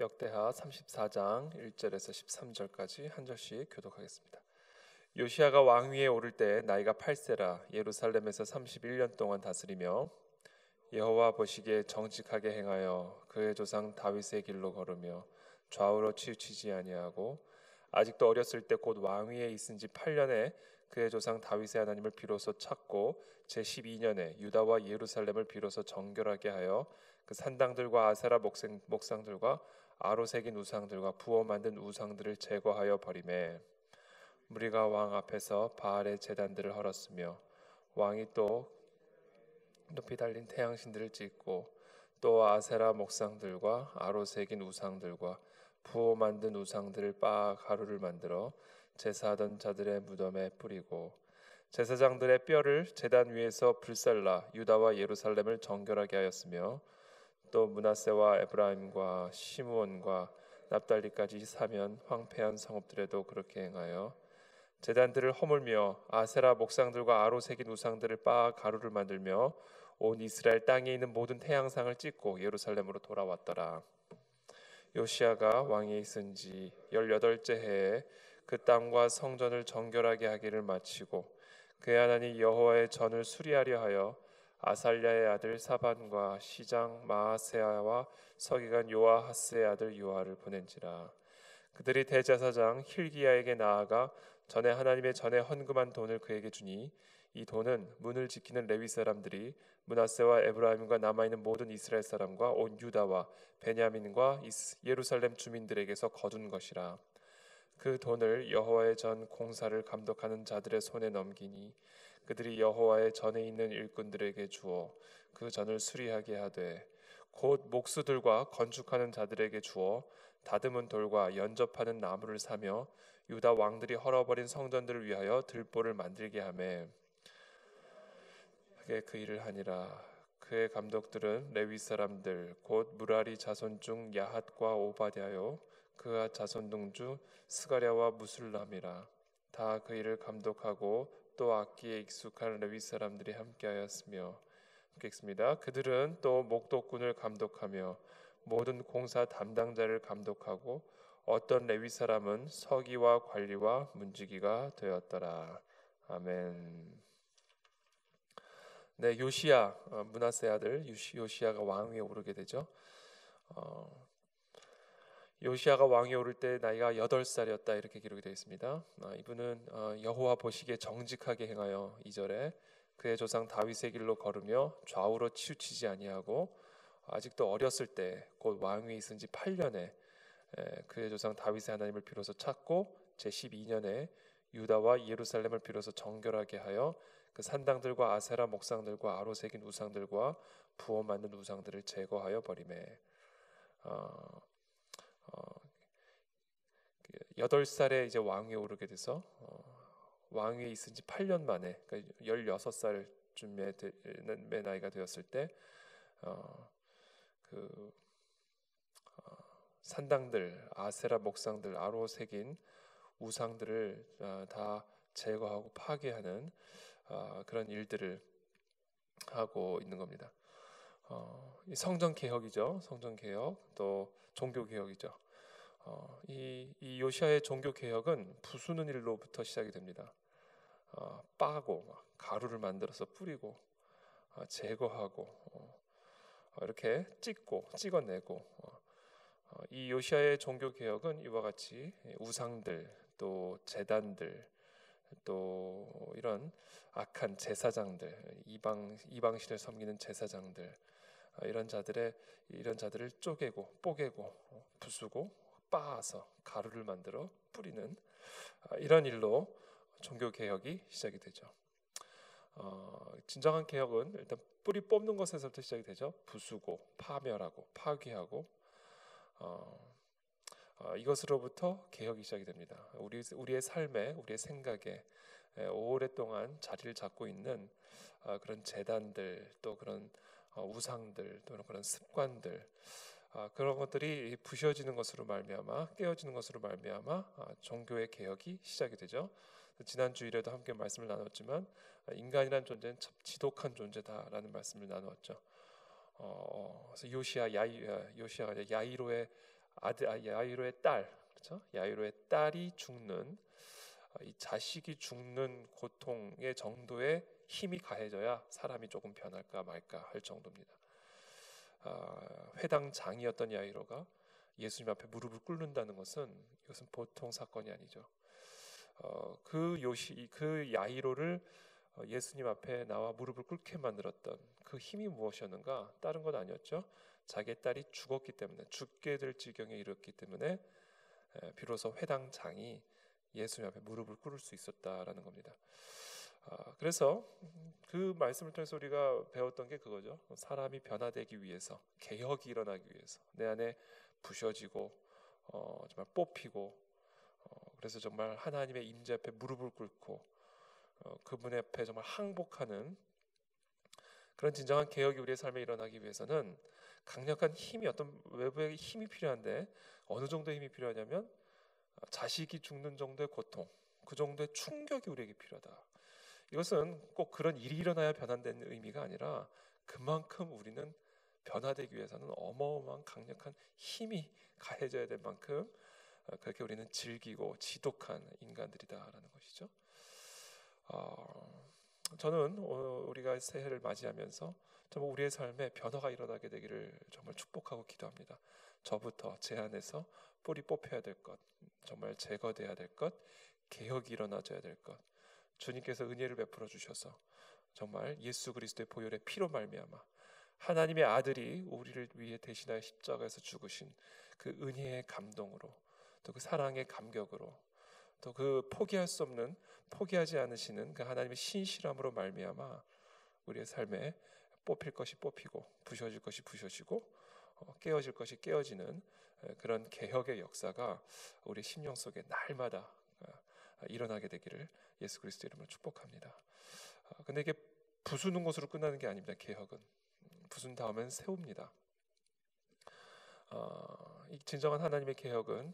역대하 34장 1절에서 13절까지 한 절씩 교독하겠습니다. 요시야가 왕위에 오를 때 나이가 8세라 예루살렘에서 31년 동안 다스리며 여호와 보시기에 정직하게 행하여 그의 조상 다윗의 길로 걸으며 좌우로 치우치지 아니하고 아직도 어렸을 때 곧 왕위에 있은 지 8년에 그의 조상 다윗의 하나님을 비로소 찾고 제12년에 유다와 예루살렘을 비로소 정결하게 하여 그 산당들과 아세라 목상들과 아로 새긴 우상들과 부어 만든 우상들을 제거하여 버리매 무리가 왕 앞에서 바알의 제단들을 헐었으며 왕이 또 높이 달린 태양신들을 찍고 또 아세라 목상들과 아로 새긴 우상들과 부어 만든 우상들을 빻아 가루를 만들어 제사하던 자들의 무덤에 뿌리고 제사장들의 뼈를 제단 위에서 불살라 유다와 예루살렘을 정결하게 하였으며 또 므낫세와 에브라임과 시므온과 납달리까지 사면 황폐한 성읍들에도 그렇게 행하여 제단들을 허물며 아세라 목상들과 아로 새긴 우상들을 빻아 가루를 만들며 온 이스라엘 땅에 있는 모든 태양상을 찍고 예루살렘으로 돌아왔더라. 요시야가 왕위에 있은 지 18째 해에 그 땅과 성전을 정결하게 하기를 마치고 그의 하나님 여호와의 전을 수리하려 하여 아살랴의 아들 사반과 시장 마아세야와 서기관 요아하스의 아들 요아를 보낸지라. 그들이 대제사장 힐기야에게 나아가 전에 하나님의 전에 헌금한 돈을 그에게 주니 이 돈은 문을 지키는 레위 사람들이 므낫세와 에브라임과 남아있는 모든 이스라엘 사람과 온 유다와 베냐민과 예루살렘 주민들에게서 거둔 것이라. 그 돈을 여호와의 전 공사를 감독하는 자들의 손에 넘기니 그들이 여호와의 전에 있는 일꾼들에게 주어 그 전을 수리하게 하되 곧 목수들과 건축하는 자들에게 주어 다듬은 돌과 연접하는 나무를 사며 유다 왕들이 헐어버린 성전들을 위하여 들보를 만들게 하매 그게 그 일을 하니라. 그의 감독들은 레위 사람들 곧 무라리 자손 중 야핫과 오바댜요 그가 자손 동주 스가랴와 무술람이라. 다 그 일을 감독하고 또 악기에 익숙한 레위 사람들이 함께하였으며 읽겠습니다. 그들은 또 목독군을 감독하며 모든 공사 담당자를 감독하고 어떤 레위 사람은 서기와 관리와 문지기가 되었더라. 아멘. 네, 요시야 므낫세 아들 요시야가 왕위에 오르게 되죠. 요시야가 왕위에 오를 때 나이가 8살이었다 이렇게 기록이 되어 있습니다. 이분은 여호와 보시기에 정직하게 행하여 2절에 그의 조상 다윗의 길로 걸으며 좌우로 치우치지 아니하고 아직도 어렸을 때 곧 왕위에 있은 지 8년에 그의 조상 다윗의 하나님을 비로소 찾고 제12년에 유다와 예루살렘을 비로소 정결하게 하여 그 산당들과 아세라 목상들과 아로 새긴 우상들과 부어 만든 우상들을 제거하여 버리매 8살에 이제 왕위에 오르게 돼서 왕위에 있은 지 8년 만에 그러니까 16살쯤의 나이가 되었을 때 산당들, 아세라 목상들, 아로 새긴 우상들을 다 제거하고 파괴하는 그런 일들을 하고 있는 겁니다. 성전 개혁이죠. 성전 개혁 또 종교 개혁이죠. 이 요시야의 종교 개혁은 부수는 일로부터 시작이 됩니다. 빠고 가루를 만들어서 뿌리고 제거하고 이렇게 찍어내고 이 요시야의 종교 개혁은 이와 같이 우상들 또 제단들 또 이런 악한 제사장들 이방신을 섬기는 제사장들 이런 자들을 쪼개고 뽀개고 부수고 빻아서 가루를 만들어 뿌리는 이런 일로 종교 개혁이 시작이 되죠. 진정한 개혁은 일단 뿌리 뽑는 것에서부터 시작이 되죠. 부수고 파멸하고 파괴하고 이것으로부터 개혁이 시작이 됩니다. 우리의 삶에 우리의 생각에 오랫동안 자리를 잡고 있는 그런 제단들 또 그런 우상들 또 그런 습관들 그런 것들이 부셔지는 것으로 말미암아 깨어지는 것으로 말미암아 종교의 개혁이 시작이 되죠. 지난 주일에도 함께 말씀을 나눴지만 인간이란 존재는 참 지독한 존재다라는 말씀을 나누었죠. 그래서 요시야가 야이로의 야이로의 딸, 그렇죠? 야이로의 딸이 죽는 이 자식이 죽는 고통의 정도의 힘이 가해져야 사람이 조금 변할까 말까 할 정도입니다. 회당장이었던 야이로가 예수님 앞에 무릎을 꿇는다는 것은 이것은 보통 사건이 아니죠. 그 야이로를 예수님 앞에 나와 무릎을 꿇게 만들었던 그 힘이 무엇이었는가? 다른 것 아니었죠. 자기의 딸이 죽었기 때문에, 죽게 될 지경에 이르렀기 때문에 비로소 회당장이 예수님 앞에 무릎을 꿇을 수 있었다라는 겁니다. 그래서 그 말씀을 통해서 우리가 배웠던 게 그거죠. 사람이 변화되기 위해서, 개혁이 일어나기 위해서 내 안에 부셔지고 정말 뽑히고, 그래서 정말 하나님의 임재 앞에 무릎을 꿇고 그분의 앞에 정말 항복하는 그런 진정한 개혁이 우리의 삶에 일어나기 위해서는 강력한 힘이, 어떤 외부의 힘이 필요한데, 어느 정도의 힘이 필요하냐면 자식이 죽는 정도의 고통, 그 정도의 충격이 우리에게 필요하다. 이것은 꼭 그런 일이 일어나야 변화되는 의미가 아니라, 그만큼 우리는 변화되기 위해서는 어마어마한 강력한 힘이 가해져야 될 만큼 그렇게 우리는 질기고 지독한 인간들이다라는 것이죠. 저는 우리가 새해를 맞이하면서 정말 우리의 삶에 변화가 일어나게 되기를 정말 축복하고 기도합니다. 저부터 제 안에서 뿌리 뽑혀야 될 것, 정말 제거돼야 될 것, 개혁이 일어나줘야 될 것, 주님께서 은혜를 베풀어 주셔서 정말 예수 그리스도의 보혈의 피로 말미암아 하나님의 아들이 우리를 위해 대신하여 십자가에서 죽으신 그 은혜의 감동으로, 또 그 사랑의 감격으로, 또 그 포기하지 않으시는 그 하나님의 신실함으로 말미암아 우리의 삶에 뽑힐 것이 뽑히고 부셔질 것이 부셔지고 깨어질 것이 깨어지는 그런 개혁의 역사가 우리 심령 속에 날마다 일어나게 되기를 예수 그리스도 이름으로 축복합니다. 근데 이게 부수는 것으로 끝나는 게 아닙니다. 개혁은 부순 다음엔 세웁니다. 이 진정한 하나님의 개혁은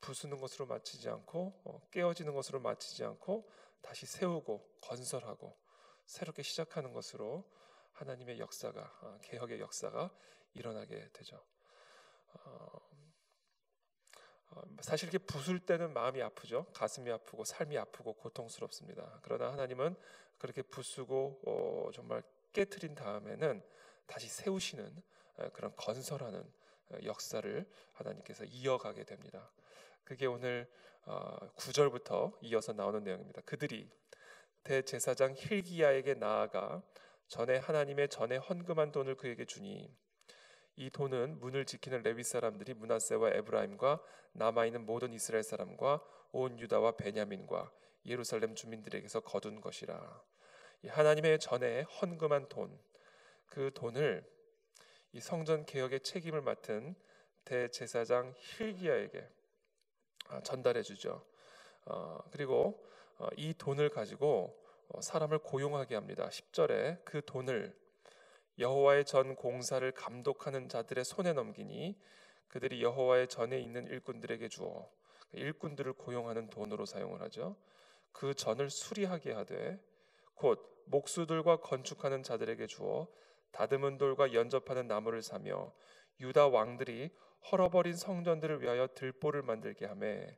부수는 것으로 마치지 않고 깨어지는 것으로 마치지 않고 다시 세우고 건설하고 새롭게 시작하는 것으로 하나님의 역사가, 개혁의 역사가 일어나게 되죠. 사실 이렇게 부술 때는 마음이 아프죠. 가슴이 아프고 삶이 아프고 고통스럽습니다. 그러나 하나님은 그렇게 부수고 정말 깨트린 다음에는 다시 세우시는 그런 건설하는 역사를 하나님께서 이어가게 됩니다. 그게 오늘 9절부터 이어서 나오는 내용입니다. 그들이 대제사장 힐기야에게 나아가 전에 하나님의 전에 헌금한 돈을 그에게 주니, 이 돈은 문을 지키는 레위 사람들이 므낫세와 에브라임과 남아있는 모든 이스라엘 사람과 온 유다와 베냐민과 예루살렘 주민들에게서 거둔 것이라. 이 하나님의 전에 헌금한 돈, 그 돈을 이 성전 개혁의 책임을 맡은 대제사장 힐기야에게 전달해 주죠. 그리고 이 돈을 가지고 사람을 고용하게 합니다. 10절에 그 돈을 여호와의 전 공사를 감독하는 자들의 손에 넘기니 그들이 여호와의 전에 있는 일꾼들에게 주어, 일꾼들을 고용하는 돈으로 사용을 하죠. 그 전을 수리하게 하되 곧 목수들과 건축하는 자들에게 주어 다듬은 돌과 연접하는 나무를 사며 유다 왕들이 헐어버린 성전들을 위하여 들보를 만들게 하매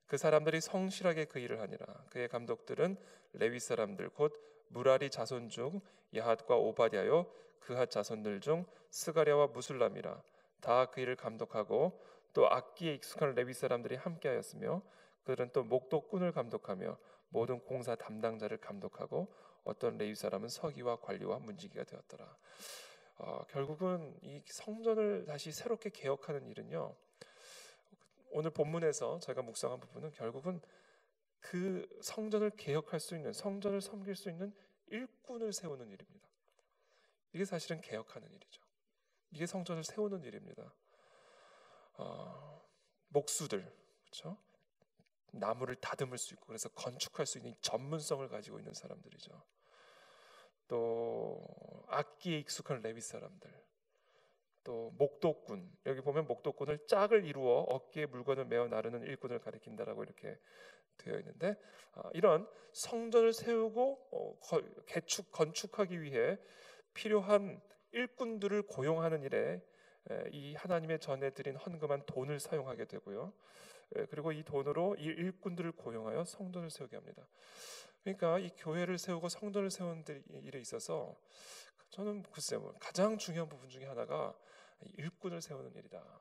그 사람들이 성실하게 그 일을 하니라. 그의 감독들은 레위 사람들 곧 무라리 자손 중 야핫과 오바댜요 그핫 자손들 중 스가랴와 무술람이라. 다 그 일을 감독하고 또 악기에 익숙한 레위 사람들이 함께하였으며 그들은 또 목도꾼을 감독하며 모든 공사 담당자를 감독하고 어떤 레위 사람은 서기와 관리와 문지기가 되었더라. 결국은 이 성전을 다시 새롭게 개혁하는 일은요, 오늘 본문에서 제가 묵상한 부분은 결국은 그 성전을 개혁할 수 있는, 성전을 섬길 수 있는 일꾼을 세우는 일입니다. 이게 사실은 개혁하는 일이죠. 이게 성전을 세우는 일입니다. 목수들, 그렇죠? 나무를 다듬을 수 있고 그래서 건축할 수 있는 전문성을 가지고 있는 사람들이죠. 또 악기에 익숙한 레위 사람들, 또 목도꾼, 여기 보면 목도꾼을 짝을 이루어 어깨에 물건을 메어 나르는 일꾼을 가리킨다라고 이렇게 되어 있는데, 이런 성전을 세우고 건축하기 위해 필요한 일꾼들을 고용하는 일에 이 하나님의 전에 드린 헌금한 돈을 사용하게 되고요. 그리고 이 돈으로 이 일꾼들을 고용하여 성전을 세우게 합니다. 그러니까 이 교회를 세우고 성전을 세우는 일에 있어서 저는 글쎄 가장 중요한 부분 중에 하나가 일꾼을 세우는 일이다.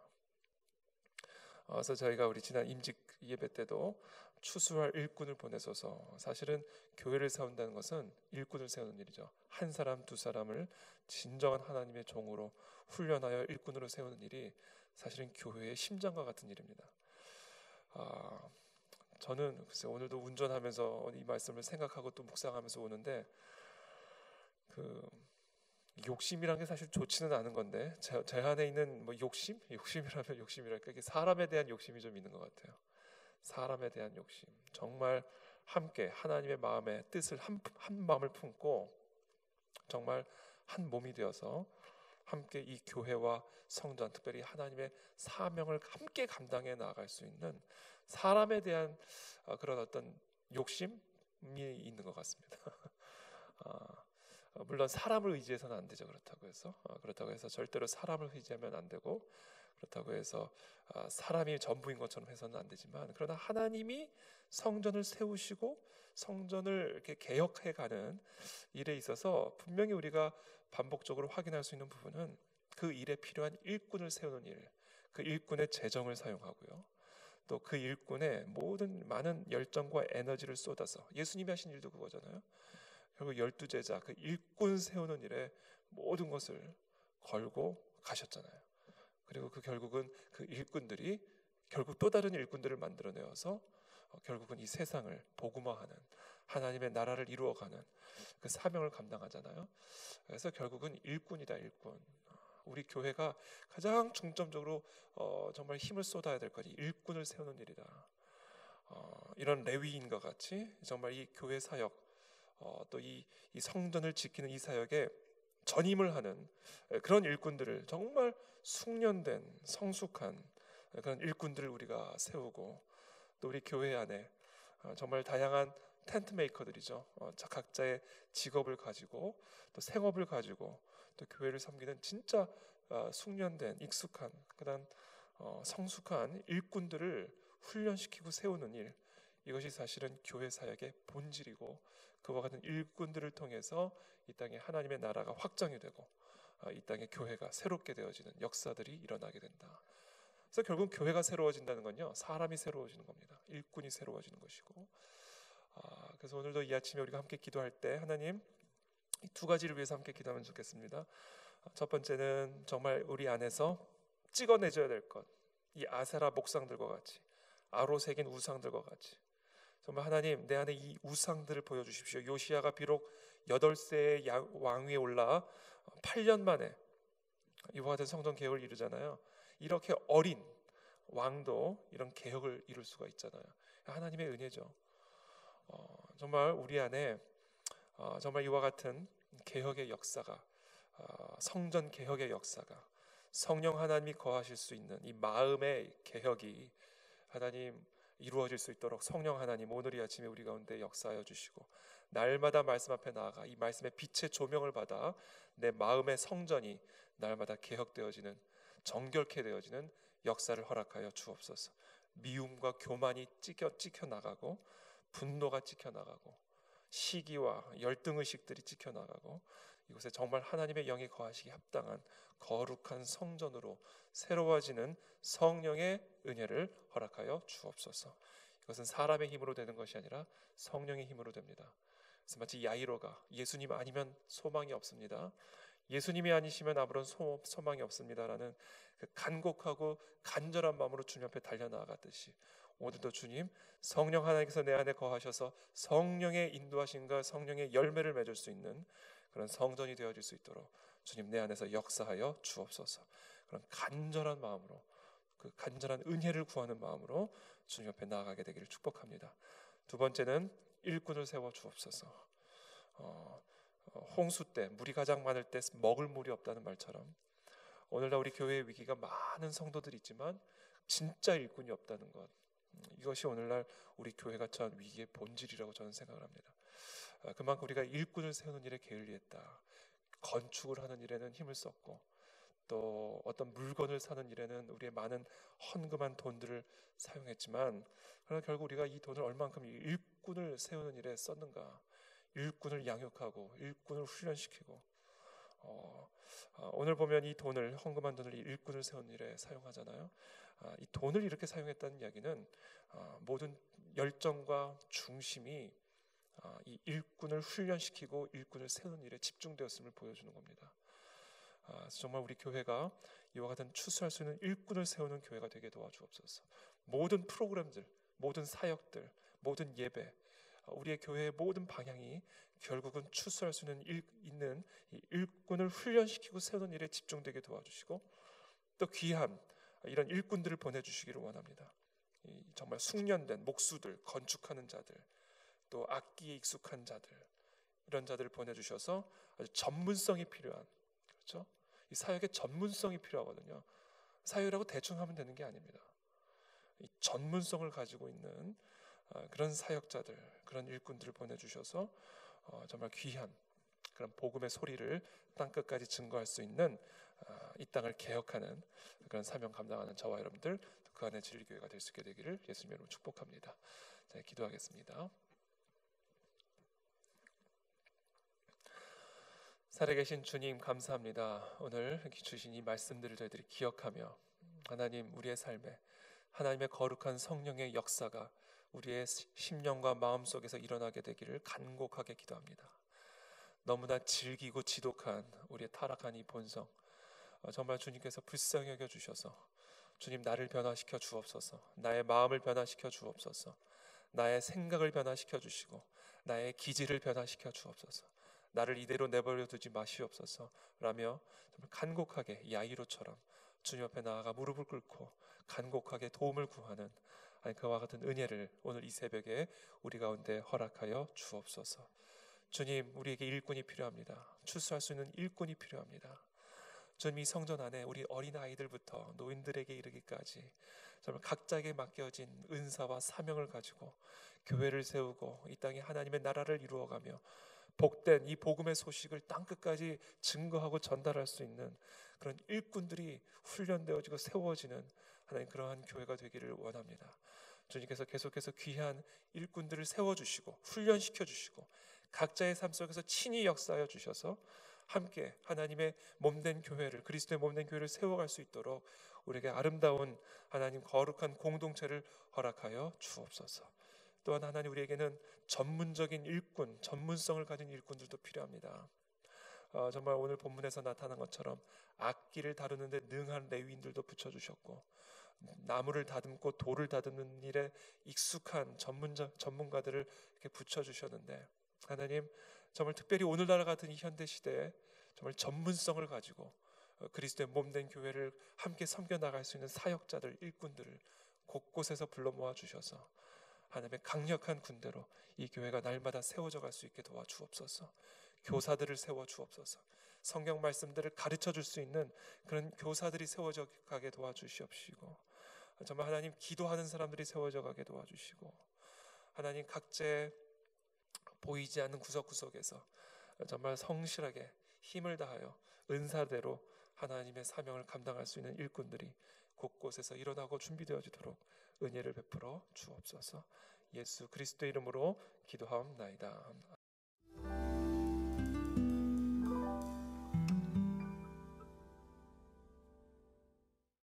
그래서 저희가 우리 지난 임직 예배 때도 추수할 일꾼을 보내소서. 사실은 교회를 세운다는 것은 일꾼을 세우는 일이죠. 한 사람 두 사람을 진정한 하나님의 종으로 훈련하여 일꾼으로 세우는 일이 사실은 교회의 심장과 같은 일입니다. 저는 글쎄 오늘도 운전하면서 이 말씀을 생각하고 또 묵상하면서 오는데 욕심이란 게 사실 좋지는 않은 건데 제 안에 있는 욕심이라면 욕심이랄까, 이게 사람에 대한 욕심이 좀 있는 것 같아요. 사람에 대한 욕심, 정말 함께 하나님의 마음의 뜻을 한 마음을 품고 정말 한 몸이 되어서 함께 이 교회와 성전, 특별히 하나님의 사명을 함께 감당해 나아갈 수 있는 사람에 대한 그런 어떤 욕심이 있는 것 같습니다. 물론 사람을 의지해서는 안 되죠. 그렇다고 해서 절대로 사람을 의지하면 안 되고, 그렇다고 해서 사람이 전부인 것처럼 해서는 안 되지만, 그러나 하나님이 성전을 세우시고 성전을 이렇게 개혁해가는 일에 있어서 분명히 우리가 반복적으로 확인할 수 있는 부분은 그 일에 필요한 일꾼을 세우는 일, 그 일꾼의 재정을 사용하고요. 또 그 일꾼의 모든 많은 열정과 에너지를 쏟아서, 예수님이 하신 일도 그거잖아요. 결국 12제자 그 일꾼 세우는 일에 모든 것을 걸고 가셨잖아요. 그리고 결국은 그 일꾼들이 결국 또 다른 일꾼들을 만들어내어서 결국은 이 세상을 복음화하는, 하나님의 나라를 이루어가는 그 사명을 감당하잖아요. 그래서 결국은 일꾼이다, 일꾼. 우리 교회가 가장 중점적으로 정말 힘을 쏟아야 될 것이 일꾼을 세우는 일이다. 이런 레위인과 같이 정말 이 교회 사역, 또 이 성전을 지키는 이 사역에 전임을 하는 그런 일꾼들을, 정말 숙련된 성숙한 그런 일꾼들을 우리가 세우고, 또 우리 교회 안에 정말 다양한 텐트 메이커들이죠. 각자의 직업을 가지고 또 생업을 가지고 또 교회를 섬기는 진짜 숙련된 익숙한 그런 성숙한 일꾼들을 훈련시키고 세우는 일, 이것이 사실은 교회 사역의 본질이고, 그와 같은 일꾼들을 통해서 이 땅에 하나님의 나라가 확장이 되고 이 땅에 교회가 새롭게 되어지는 역사들이 일어나게 된다. 그래서 결국 교회가 새로워진다는 건요, 사람이 새로워지는 겁니다. 일꾼이 새로워지는 것이고. 그래서 오늘도 이 아침에 우리가 함께 기도할 때 하나님, 이 두 가지를 위해서 함께 기도하면 좋겠습니다. 첫 번째는 정말 우리 안에서 찍어내줘야 될 것, 이 아세라 목상들과 같이, 아로 새긴 우상들과 같이, 정말 하나님 내 안에 이 우상들을 보여주십시오. 요시야가 비록 8세의 왕위에 올라 8년 만에 이와 같은 성전 개혁을 이루잖아요. 이렇게 어린 왕도 이런 개혁을 이룰 수가 있잖아요. 하나님의 은혜죠. 정말 우리 안에 정말 이와 같은 개혁의 역사가, 성전 개혁의 역사가, 성령 하나님이 거하실 수 있는 이 마음의 개혁이 하나님 이루어질 수 있도록 성령 하나님 오늘 이 아침에 우리 가운데 역사하여 주시고, 날마다 말씀 앞에 나아가 이 말씀의 빛의 조명을 받아 내 마음의 성전이 날마다 개혁되어지는, 정결케 되어지는 역사를 허락하여 주옵소서. 미움과 교만이 찢겨 나가고, 분노가 찢겨 나가고, 시기와 열등의식들이 찢겨 나가고, 이곳에 정말 하나님의 영이 거하시기 합당한 거룩한 성전으로 새로워지는 성령의 은혜를 허락하여 주옵소서. 이것은 사람의 힘으로 되는 것이 아니라 성령의 힘으로 됩니다. 그래서 마치 야이로가 예수님 아니면 소망이 없습니다, 예수님이 아니시면 아무런 소망이 없습니다라는 그 간곡하고 간절한 마음으로 주님 앞에 달려나아갔듯이, 오늘도 주님 성령 하나님께서 내 안에 거하셔서 성령의 인도하심과 성령의 열매를 맺을 수 있는 그런 성전이 되어질 수 있도록 주님 내 안에서 역사하여 주옵소서. 그런 간절한 마음으로, 그 간절한 은혜를 구하는 마음으로 주님 앞에 나아가게 되기를 축복합니다. 두 번째는 일꾼을 세워 주옵소서. 홍수 때, 물이 가장 많을 때 먹을 물이 없다는 말처럼 오늘날 우리 교회의 위기가 많은 성도들이 있지만 진짜 일꾼이 없다는 것, 이것이 오늘날 우리 교회가 처한 위기의 본질이라고 저는 생각을 합니다. 그만큼 우리가 일꾼을 세우는 일에 게을리했다. 건축을 하는 일에는 힘을 썼고, 또 어떤 물건을 사는 일에는 우리의 많은 헌금한 돈들을 사용했지만, 그러나 결국 우리가 이 돈을 얼만큼 일꾼을 세우는 일에 썼는가, 일꾼을 양육하고 일꾼을 훈련시키고, 오늘 보면 이 돈을, 헌금한 돈을 일꾼을 세우는 일에 사용하잖아요. 이 돈을 이렇게 사용했다는 이야기는 모든 열정과 중심이 이 일꾼을 훈련시키고 일꾼을 세우는 일에 집중되었음을 보여주는 겁니다. 그래서 정말 우리 교회가 이와 같은 추수할 수 있는 일꾼을 세우는 교회가 되게 도와주옵소서. 모든 프로그램들, 모든 사역들, 모든 예배, 우리의 교회의 모든 방향이 결국은 추수할 수 있는 이 일꾼을 훈련시키고 세우는 일에 집중되게 도와주시고, 또 귀한 이런 일꾼들을 보내주시기를 원합니다. 정말 숙련된 목수들, 건축하는 자들, 또 악기에 익숙한 자들, 이런 자들을 보내주셔서 아주 전문성이 필요한, 그렇죠? 이 사역에 전문성이 필요하거든요. 사역이라고 대충 하면 되는 게 아닙니다. 이 전문성을 가지고 있는 그런 사역자들, 그런 일꾼들을 보내주셔서 정말 귀한 그런 복음의 소리를 땅끝까지 증거할 수 있는, 이 땅을 개혁하는 그런 사명 감당하는 저와 여러분들, 그 안에 진리교회가 될 수 있게 되기를 예수님 이름으로 축복합니다. 자, 기도하겠습니다. 살아계신 주님, 감사합니다. 오늘 주신 이 말씀들을 저희들이 기억하며, 하나님, 우리의 삶에 하나님의 거룩한 성령의 역사가 우리의 심령과 마음 속에서 일어나게 되기를 간곡하게 기도합니다. 너무나 질기고 지독한 우리의 타락한 이 본성, 정말 주님께서 불쌍히 여겨 주셔서, 주님, 나를 변화시켜 주옵소서. 나의 마음을 변화시켜 주옵소서. 나의 생각을 변화시켜 주시고 나의 기질을 변화시켜 주옵소서. 나를 이대로 내버려 두지 마시옵소서 라며 정말 간곡하게 야이로처럼 주님 앞에 나아가 무릎을 꿇고 간곡하게 도움을 구하는, 그와 같은 은혜를 오늘 이 새벽에 우리 가운데 허락하여 주옵소서. 주님, 우리에게 일꾼이 필요합니다. 추수할 수 있는 일꾼이 필요합니다. 주님, 이 성전 안에 우리 어린아이들부터 노인들에게 이르기까지 정말 각자에게 맡겨진 은사와 사명을 가지고 교회를 세우고 이 땅에 하나님의 나라를 이루어가며 복된 이 복음의 소식을 땅끝까지 증거하고 전달할 수 있는 그런 일꾼들이 훈련되어지고 세워지는 하나님, 그러한 교회가 되기를 원합니다. 주님께서 계속해서 귀한 일꾼들을 세워주시고 훈련시켜주시고 각자의 삶 속에서 친히 역사하여 주셔서 함께 하나님의 몸된 교회를, 그리스도의 몸된 교회를 세워갈 수 있도록 우리에게 아름다운 하나님 거룩한 공동체를 허락하여 주옵소서. 또한 하나님, 우리에게는 전문적인 일꾼, 전문성을 가진 일꾼들도 필요합니다. 정말 오늘 본문에서 나타난 것처럼 악기를 다루는데 능한 레위인들도 붙여주셨고, 나무를 다듬고 돌을 다듬는 일에 익숙한 전문가들을 이렇게 붙여주셨는데, 하나님, 정말 특별히 오늘날 같은 이 현대 시대에 정말 전문성을 가지고 그리스도의 몸된 교회를 함께 섬겨 나갈 수 있는 사역자들, 일꾼들을 곳곳에서 불러 모아 주셔서 하나님의 강력한 군대로 이 교회가 날마다 세워져 갈 수 있게 도와주옵소서. 교사들을 세워 주옵소서. 성경 말씀들을 가르쳐 줄 수 있는 그런 교사들이 세워져 가게 도와주시옵시고, 정말 하나님, 기도하는 사람들이 세워져 가게 도와주시고, 하나님, 각자의 보이지 않는 구석구석에서 정말 성실하게 힘을 다하여 은사대로 하나님의 사명을 감당할 수 있는 일꾼들이 곳곳에서 일어나고 준비되어지도록 은혜를 베풀어 주옵소서. 예수 그리스도의 이름으로 기도하옵나이다.